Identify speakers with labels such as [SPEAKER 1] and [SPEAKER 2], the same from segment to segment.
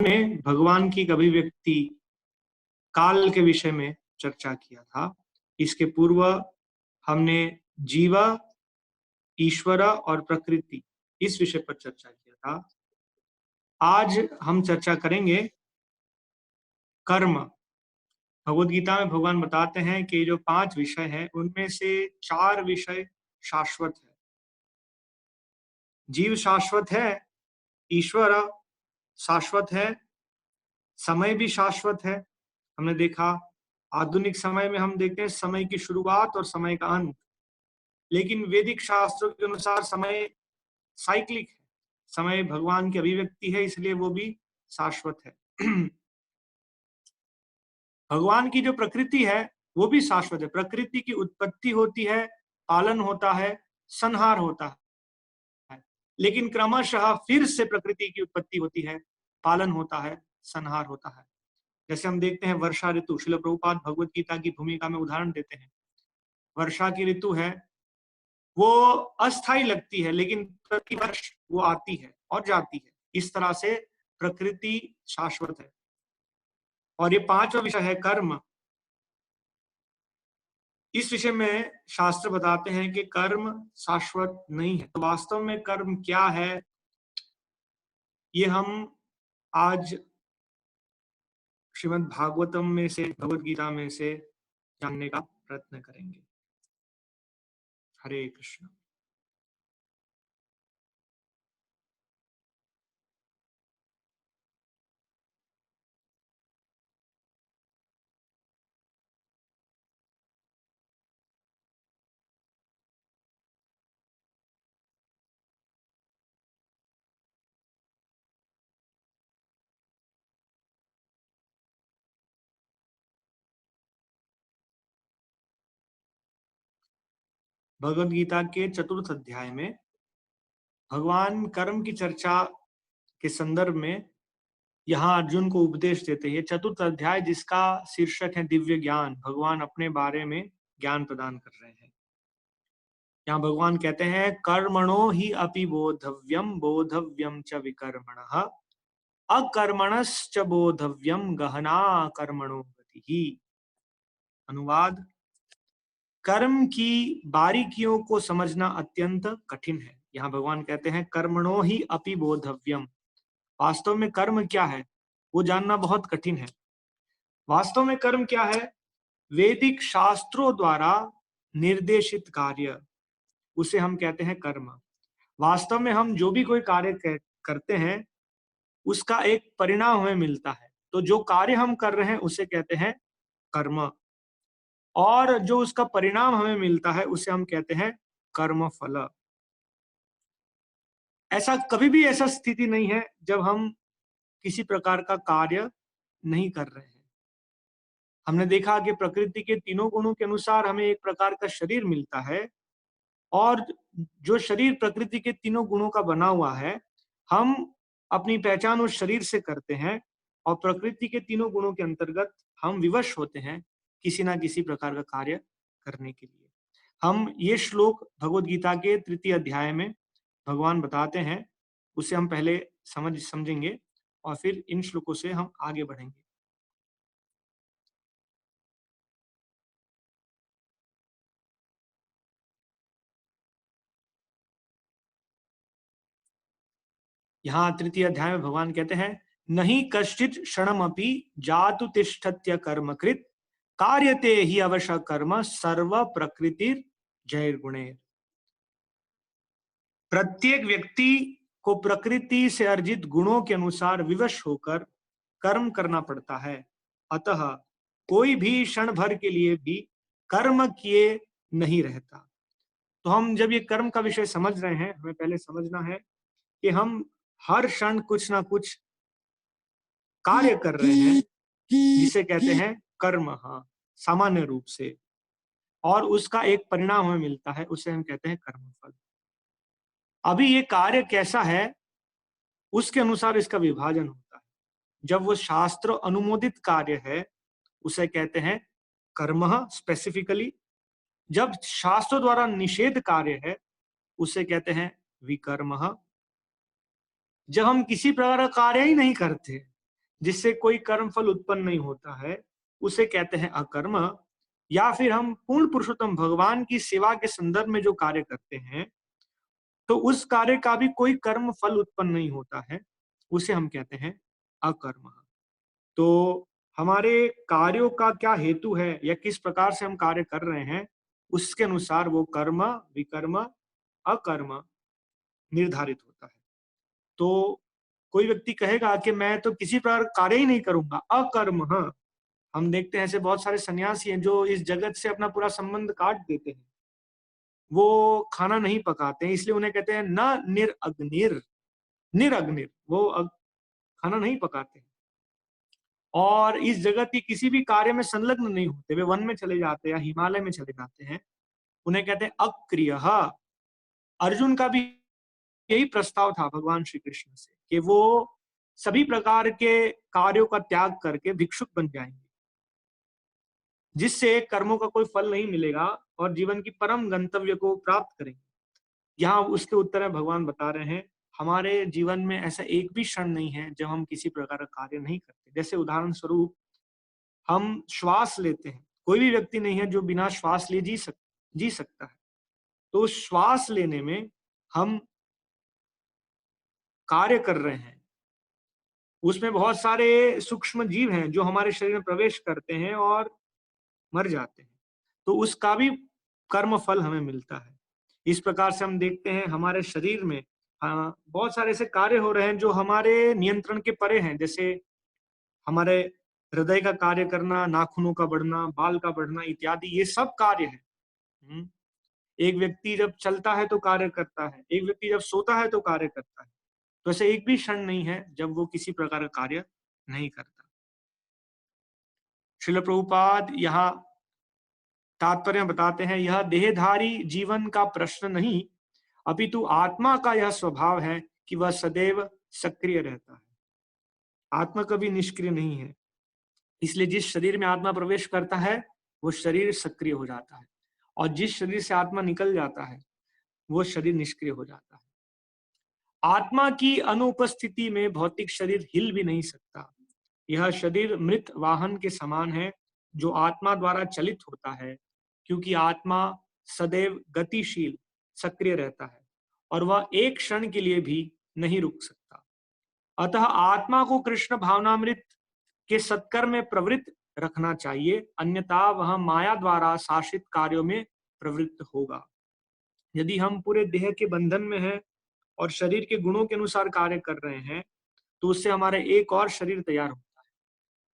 [SPEAKER 1] में भगवान की अभिव्यक्ति काल के विषय में चर्चा किया था। इसके पूर्व हमने जीवा, ईश्वर और प्रकृति इस विषय पर चर्चा किया था। आज हम चर्चा करेंगे कर्म। भगवद गीता में भगवान बताते हैं कि जो 5 विषय हैं उनमें से 4 विषय शाश्वत है। जीव शाश्वत है, ईश्वर शाश्वत है, समय भी शाश्वत है। हमने देखा आधुनिक समय में हम देखते हैं समय की शुरुआत और समय का अंत, लेकिन वैदिक शास्त्रों के अनुसार समय साइक्लिक है। समय भगवान की अभिव्यक्ति है, इसलिए वो भी शाश्वत है। भगवान की जो प्रकृति है वो भी शाश्वत है। प्रकृति की उत्पत्ति होती है, पालन होता है, संहार होता है, लेकिन क्रमशः फिर से प्रकृति की उत्पत्ति होती है, पालन होता है, संहार होता है। जैसे हम देखते हैं वर्षा ऋतु, श्रील प्रभुपाद भगवत गीता की भूमिका में उदाहरण देते हैं। वर्षा की ऋतु है, वो अस्थायी लगती है, लेकिन प्रतिवर्ष वो आती है और जाती है। इस तरह से प्रकृति शाश्वत है। और ये 5वां विषय है कर्म। इस विषय में शास्त्र बताते हैं कि कर्म शाश्वत नहीं है। तो वास्तव में कर्म क्या है, ये हम आज श्रीमद् भागवतम में से, भगवत गीता में से जानने का प्रयत्न करेंगे। हरे कृष्ण। भगवत गीता के 4th अध्याय में भगवान कर्म की चर्चा के संदर्भ में यहाँ अर्जुन को उपदेश देते हैं। 4th अध्याय जिसका शीर्षक है दिव्य ज्ञान, भगवान अपने बारे में ज्ञान प्रदान कर रहे हैं। यहाँ भगवान कहते हैं कर्मणो ही अपि बोधव्यम बोधव्यम च विकर्मणः अकर्मणश्च बोधव्यम गहना कर्मणो गतिः। अनुवाद, कर्म की बारीकियों को समझना अत्यंत कठिन है। यहाँ भगवान कहते हैं कर्मणो ही अपि बोधव्यम, वास्तव में कर्म क्या है वो जानना बहुत कठिन है। वास्तव में कर्म क्या है? वैदिक शास्त्रों द्वारा निर्देशित कार्य, उसे हम कहते हैं कर्म। वास्तव में हम जो भी कोई कार्य करते हैं उसका एक परिणाम हमें मिलता है। तो जो कार्य हम कर रहे हैं उसे कहते हैं कर्म, और जो उसका परिणाम हमें मिलता है उसे हम कहते हैं कर्म फल। ऐसा कभी भी ऐसा स्थिति नहीं है जब हम किसी प्रकार का कार्य नहीं कर रहे हैं। हमने देखा कि प्रकृति के तीनों गुणों के अनुसार हमें एक प्रकार का शरीर मिलता है, और जो शरीर प्रकृति के तीनों गुणों का बना हुआ है, हम अपनी पहचान उस शरीर से करते हैं, और प्रकृति के तीनों गुणों के अंतर्गत हम विवश होते हैं किसी ना किसी प्रकार का कार्य करने के लिए। हम ये श्लोक भगवद गीता के 3th अध्याय में भगवान बताते हैं, उसे हम पहले समझेंगे और फिर इन श्लोकों से हम आगे बढ़ेंगे। यहाँ 3th अध्याय में भगवान कहते हैं नहीं कश्चित क्षणमपि जातु तिष्ठत्य कर्मकृत कार्यते ही अवश्य कर्म सर्व प्रकृतिर जय गुणेर। प्रत्येक व्यक्ति को प्रकृति से अर्जित गुणों के अनुसार विवश होकर कर्म करना पड़ता है। अतः कोई भी क्षण भर के लिए भी कर्म किए नहीं रहता। तो हम जब ये कर्म का विषय समझ रहे हैं, हमें पहले समझना है कि हम हर क्षण कुछ ना कुछ कार्य कर रहे हैं जिसे कहते हैं कर्म, हाँ, सामान्य रूप से, और उसका एक परिणाम हमें मिलता है, उसे हम कहते हैं कर्मफल। अभी ये कार्य कैसा है उसके अनुसार इसका विभाजन होता है। जब वो शास्त्र अनुमोदित कार्य है उसे कहते हैं कर्म स्पेसिफिकली। जब शास्त्रों द्वारा निषेध कार्य है उसे कहते हैं विकर्म। जब हम किसी प्रकार का कार्य ही नहीं करते, जिससे कोई कर्म फल उत्पन्न नहीं होता है, उसे कहते हैं अकर्म। या फिर हम पूर्ण पुरुषोत्तम भगवान की सेवा के संदर्भ में जो कार्य करते हैं, तो उस कार्य का भी कोई कर्म फल उत्पन्न नहीं होता है, उसे हम कहते हैं अकर्म। तो हमारे कार्यों का क्या हेतु है या किस प्रकार से हम कार्य कर रहे हैं, उसके अनुसार वो कर्म, विकर्म, अकर्म निर्धारित होता है। तो कोई व्यक्ति कहेगा कि मैं तो किसी प्रकार कार्य ही नहीं करूंगा, अकर्म। हाँ, हम देखते हैं ऐसे बहुत सारे सन्यासी हैं जो इस जगत से अपना पूरा संबंध काट देते हैं। वो खाना नहीं पकाते हैं, इसलिए उन्हें कहते हैं न निरअग्निर, निरअग्निर, वो खाना नहीं पकाते और इस जगत की किसी भी कार्य में संलग्न नहीं होते। वे वन में चले जाते हैं या हिमालय में चले जाते हैं, उन्हें कहते हैं अक्रिय। अर्जुन का भी यही प्रस्ताव था भगवान श्री कृष्ण से कि वो सभी प्रकार के कार्यों का त्याग करके भिक्षुक बन जाएंगे, जिससे कर्मों का कोई फल नहीं मिलेगा और जीवन की परम गंतव्य को प्राप्त करेंगे। यहाँ उसके उत्तर में भगवान बता रहे हैं, हमारे जीवन में ऐसा एक भी क्षण नहीं है जब हम किसी प्रकार का कार्य नहीं करते। जैसे उदाहरण स्वरूप हम श्वास लेते हैं, कोई भी व्यक्ति नहीं है जो बिना श्वास लिए जी सकता है। तो श्वास लेने में हम कार्य कर रहे हैं, उसमें बहुत सारे सूक्ष्म जीव हैं जो हमारे शरीर में प्रवेश करते हैं और मर जाते हैं, तो उसका भी कर्म फल हमें मिलता है। इस प्रकार से हम देखते हैं हमारे शरीर में बहुत सारे ऐसे कार्य हो रहे हैं जो हमारे नियंत्रण के परे हैं। जैसे हमारे हृदय का कार्य करना, नाखूनों का बढ़ना, बाल का बढ़ना इत्यादि, ये सब कार्य है। हम्म। एक व्यक्ति जब चलता है तो कार्य करता है, एक व्यक्ति जब सोता है तो कार्य करता है। तो ऐसे एक भी क्षण नहीं है जब वो किसी प्रकार का कार्य नहीं करता। श्रील प्रभुपाद यहाँ तात्पर्य बताते हैं, यह देहधारी जीवन का प्रश्न नहीं, अपितु आत्मा का यह स्वभाव है कि वह सदैव सक्रिय रहता है। आत्मा कभी निष्क्रिय नहीं है, इसलिए जिस शरीर में आत्मा प्रवेश करता है वो शरीर सक्रिय हो जाता है, और जिस शरीर से आत्मा निकल जाता है वो शरीर निष्क्रिय हो जाता है। आत्मा की अनुपस्थिति में भौतिक शरीर हिल भी नहीं सकता। यह शरीर मृत वाहन के समान है जो आत्मा द्वारा चलित होता है, क्योंकि आत्मा सदैव गतिशील, सक्रिय रहता है और वह एक क्षण के लिए भी नहीं रुक सकता। अतः आत्मा को कृष्ण भावनामृत के सत्कर्म में प्रवृत्त रखना चाहिए, अन्यथा वह माया द्वारा शासित कार्यों में प्रवृत्त होगा। यदि हम पूरे देह के बंधन में हैं और शरीर के गुणों के अनुसार कार्य कर रहे हैं, तो उससे हमारा एक और शरीर तैयार होता है।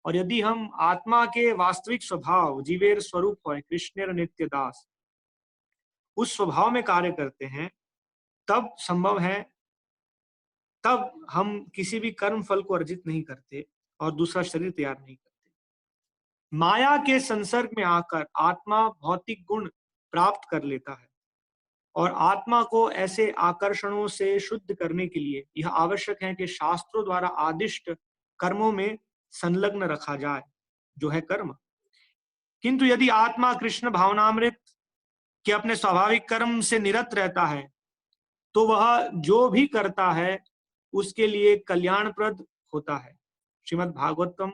[SPEAKER 1] और यदि हम आत्मा के वास्तविक स्वभाव जीवेर स्वरूप है कृष्णेर नित्य दास, उस स्वभाव में कार्य करते हैं, तब संभव है, तब हम किसी भी कर्म फल को अर्जित नहीं करते और दूसरा शरीर तैयार नहीं करते। माया के संसर्ग में आकर आत्मा भौतिक गुण प्राप्त कर लेता है, और आत्मा को ऐसे आकर्षणों से शुद्ध करने के लिए यह आवश्यक है कि शास्त्रों द्वारा आदिष्ट कर्मों में संलग्न रखा जाए, जो है कर्म। किंतु यदि आत्मा कृष्ण भावनामृत के अपने स्वाभाविक कर्म से निरत रहता है, तो वह जो भी करता है उसके लिए कल्याणप्रद होता है। श्रीमद् भागवतम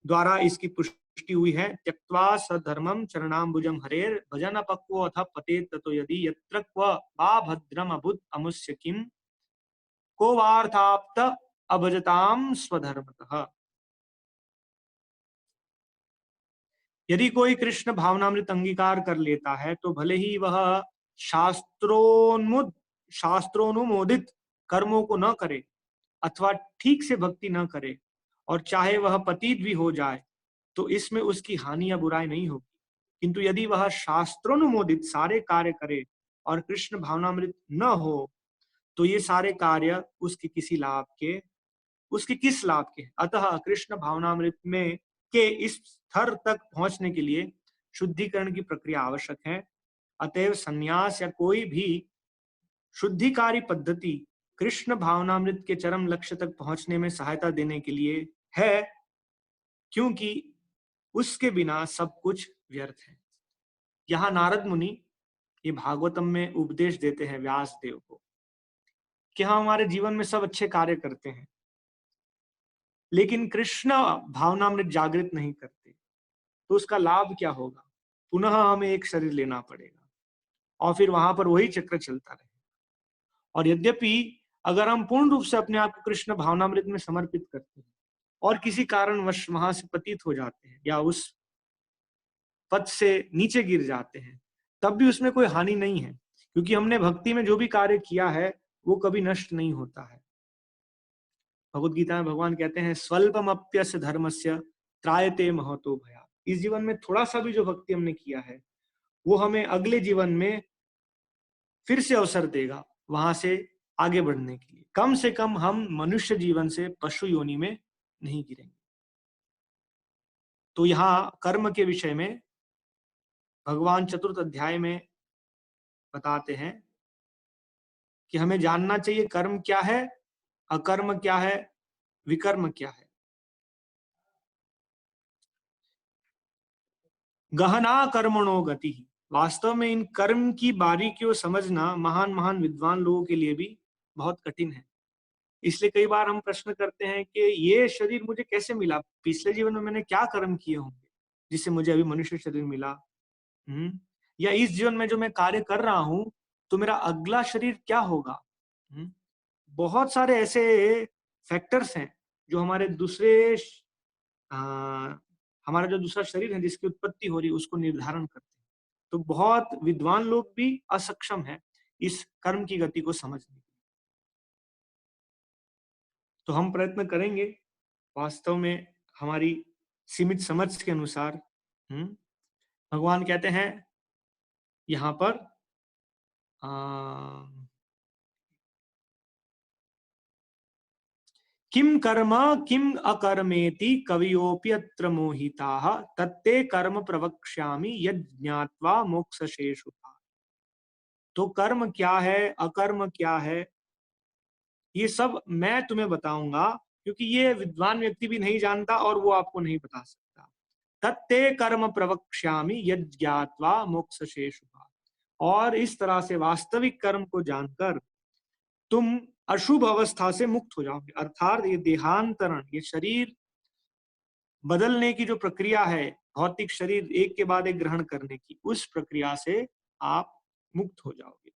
[SPEAKER 1] द्वारा इसकी पुष्टि हुई है, त्यक्त्वा सधर्मम चरणाम्बुजम हरेर भजन पक्वो अथ पते ततो यदि यत्र क्व वा भद्रम अभुत अमुष्य किम को वार्थाप्त अभजताम स्वधर्मतः। यदि कोई कृष्ण भावनामृत अंगीकार कर लेता है तो भले ही वह शास्त्रोन्मुद शास्त्रोनुमोदित कर्मों को न करे अथवा ठीक से भक्ति न करे, और चाहे वह पतित भी हो जाए, तो इसमें उसकी हानि या बुराई नहीं होगी। किंतु यदि वह शास्त्रोनुमोदित सारे कार्य करे और कृष्ण भावनामृत न हो, तो ये सारे कार्य उसके किसी लाभ के, उसके किस लाभ के। अतः कृष्ण भावनामृत में के इस स्तर तक पहुंचने के लिए शुद्धिकरण की प्रक्रिया आवश्यक है। अतएव संन्यास या कोई भी शुद्धिकारी पद्धति कृष्ण भावनामृत के चरम लक्ष्य तक पहुंचने में सहायता देने के लिए है, क्योंकि उसके बिना सब कुछ व्यर्थ है। यहाँ नारद मुनि ये भागवतम में उपदेश देते हैं व्यास देव को कि हम हमारे जीवन में सब अच्छे कार्य करते हैं, लेकिन कृष्ण भावनामृत जागृत नहीं करते, तो उसका लाभ क्या होगा? पुनः हमें एक शरीर लेना पड़ेगा और फिर वहां पर वही चक्र चलता रहे। और यद्यपि अगर हम पूर्ण रूप से अपने आप को कृष्ण भावनामृत में समर्पित करते हैं और किसी कारणवश वहां से पतित हो जाते हैं या उस पद से नीचे गिर जाते हैं, तब भी उसमें कोई हानि नहीं है, क्योंकि हमने भक्ति में जो भी कार्य किया है वो कभी नष्ट नहीं होता है। भगवत गीता में भगवान कहते हैं, स्वल्पमप्यस्य धर्मस्य त्रायते महतो भया। इस जीवन में थोड़ा सा भी जो भक्ति हमने किया है वो हमें अगले जीवन में फिर से अवसर देगा वहां से आगे बढ़ने के लिए। कम से कम हम मनुष्य जीवन से पशु योनि में नहीं गिरेंगे। तो यहाँ कर्म के विषय में भगवान चतुर्थ अध्याय में बताते हैं कि हमें जानना चाहिए कर्म क्या है, अकर्म क्या है, विकर्म क्या है। गहना कर्मणो गति। वास्तव में इन कर्म की बारीकियों समझना महान महान विद्वान लोगों के लिए भी बहुत कठिन है। इसलिए कई बार हम प्रश्न करते हैं कि ये शरीर मुझे कैसे मिला, पिछले जीवन में मैंने क्या कर्म किए होंगे जिससे मुझे अभी मनुष्य शरीर मिला। या इस जीवन में जो मैं कार्य कर रहा हूं तो मेरा अगला शरीर क्या होगा। हम्म, बहुत सारे ऐसे फैक्टर्स हैं जो हमारे आ, हमारा जो दूसरा शरीर है जिसकी उत्पत्ति हो रही है उसको निर्धारण करते हैं। तो बहुत विद्वान लोग भी असक्षम है इस कर्म की गति को समझने में। तो हम प्रयत्न करेंगे वास्तव में हमारी सीमित समझ के अनुसार। भगवान कहते हैं यहाँ पर आ, किम कर्म किम अकर्मेति कवियोपि अत्र मोहिताः तत्ते कर्म प्रवक्ष्यामि यद् ज्ञात्वा मोक्षशेषु। तो कर्म क्या है, अकर्म क्या है, ये सब मैं तुम्हें बताऊंगा, क्योंकि ये विद्वान व्यक्ति भी नहीं जानता और वो आपको नहीं बता सकता। तत्ते कर्म प्रवक्ष्यामि यद् ज्ञात्वा मोक्षशेषु। और इस तरह से वास्तविक कर्म को जानकर तुम अशुभ अवस्था से मुक्त हो जाओगे। अर्थात ये देहांतरण, ये शरीर बदलने की जो प्रक्रिया है, भौतिक शरीर एक के बाद एक ग्रहण करने की, उस प्रक्रिया से आप मुक्त हो जाओगे।